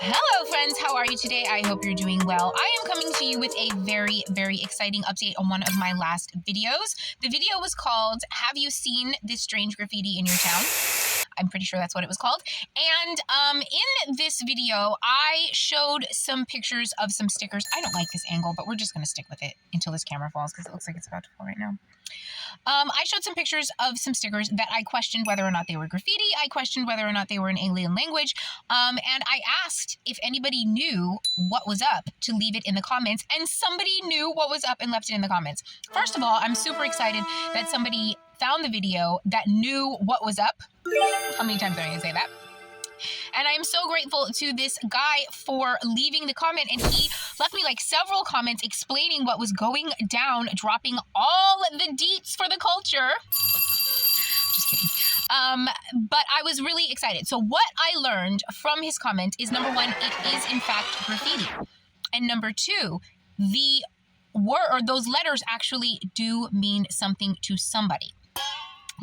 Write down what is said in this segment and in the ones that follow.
Hello friends, how are you today? I hope you're doing well. I am coming to you with a very, very exciting update on one of my last videos. The video was called, Have You Seen This Strange Graffiti in Your Town? I'm pretty sure that's what it was called. And in this video, I showed some pictures of some stickers. I don't like this angle, but we're just going to stick with it until this camera falls because it looks like it's about to fall right now. I showed some pictures of some stickers that I questioned whether or not they were graffiti. I questioned whether or not they were an alien language. And I asked if anybody knew what was up to leave it in the comments. And somebody knew what was up and left it in the comments. First of all, I'm super excited that somebody found the video that knew what was up. How many times am I going to say that? And I am so grateful to this guy for leaving the comment, and he left me like several comments explaining what was going down, dropping all the deets for the culture. Just kidding. But I was really excited. So what I learned from his comment is, number one, it is in fact graffiti. And number two, the word or those letters actually do mean something to somebody.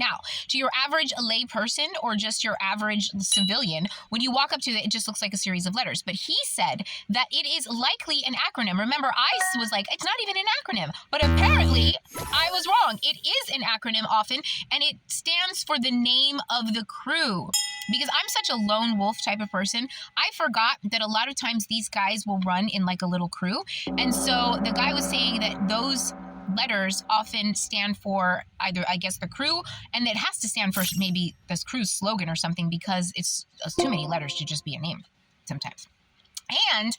Now, to your average lay person or just your average civilian, when you walk up to it, it just looks like a series of letters. But he said that it is likely an acronym. Remember, I was like, it's not even an acronym. But apparently, I was wrong. It is an acronym often, and it stands for the name of the crew. Because I'm such a lone wolf type of person, I forgot that a lot of times these guys will run in like a little crew. And so the guy was saying that those letters often stand for either, I guess, the crew, and it has to stand for maybe this crew's slogan or something, because it's too many letters to just be a name sometimes. And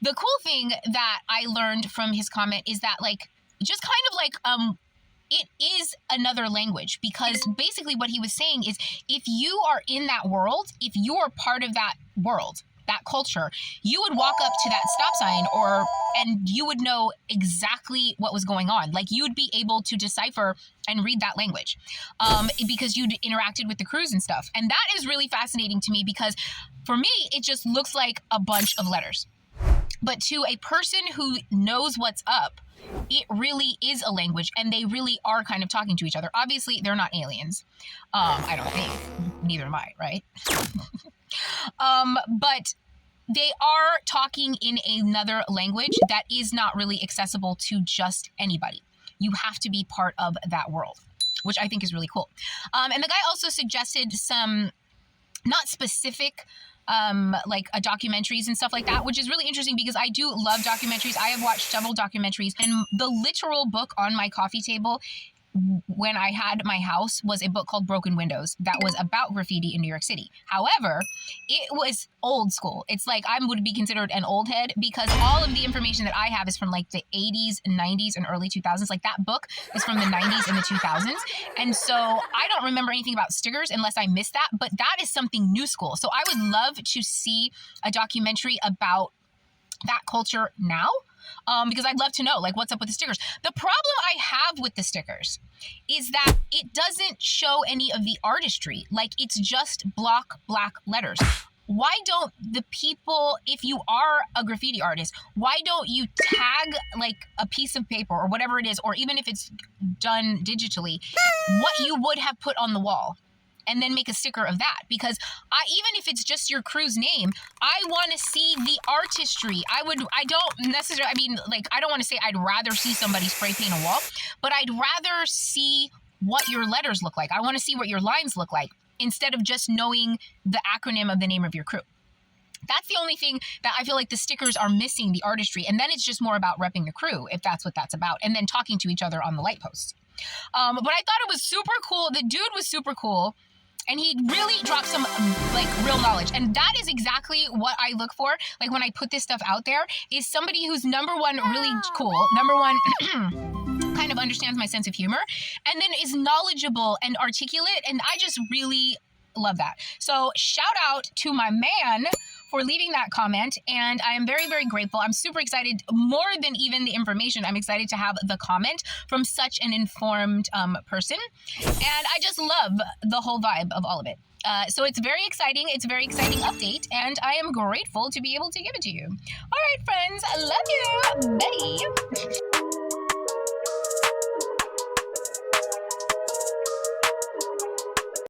the cool thing that I learned from his comment is that, like, just kind of like, it is another language, because basically what he was saying is, if you are in that world, if you're part of that world, that culture, you would walk up to that stop sign and you would know exactly what was going on. Like, you'd be able to decipher and read that language because you'd interacted with the crews and stuff. And that is really fascinating to me, because for me, it just looks like a bunch of letters. But to a person who knows what's up, it really is a language, and they really are kind of talking to each other. Obviously, they're not aliens. I don't think. Neither am I, right? But they are talking in another language that is not really accessible to just anybody. You have to be part of that world, which I think is really cool. And the guy also suggested some not specific like documentaries and stuff like that, which is really interesting because I do love documentaries. I have watched several documentaries, and the literal book on my coffee table when I had my house was a book called Broken Windows that was about graffiti in New York City. However, it was old school. It's like I would be considered an old head, because all of the information that I have is from like the 80s and 90s and early 2000s. Like, that book is from the 90s and the 2000s. And so I don't remember anything about stickers unless I missed that, but that is something new school. So I would love to see a documentary about that culture now. Because I'd love to know, like, what's up with the stickers. The problem I have with the stickers is that it doesn't show any of the artistry. Like, it's just block black letters. Why don't the people, if you are a graffiti artist, why don't you tag like a piece of paper or whatever it is, or even if it's done digitally, what you would have put on the wall? And then make a sticker of that, because even if it's just your crew's name, I want to see the artistry. I don't necessarily, I don't want to say I'd rather see somebody spray paint a wall, but I'd rather see what your letters look like. I want to see what your lines look like, instead of just knowing the acronym of the name of your crew. That's the only thing that I feel like the stickers are missing, the artistry. And then it's just more about repping the crew, if that's what that's about, and then talking to each other on the light posts. But I thought it was super cool. The dude was super cool. And he really dropped some, like, real knowledge. And that is exactly what I look for. Like, when I put this stuff out there, is somebody who's, number one, really cool. Number one, kind of understands my sense of humor. And then is knowledgeable and articulate. And I just really love that. So shout out to my man for leaving that comment, and I am very, very grateful. I'm super excited, more than even the information. I'm excited to have the comment from such an informed person, and I just love the whole vibe of all of it. So it's very exciting. It's a very exciting update, and I am grateful to be able to give it to you. All right, friends, I love you. Bye.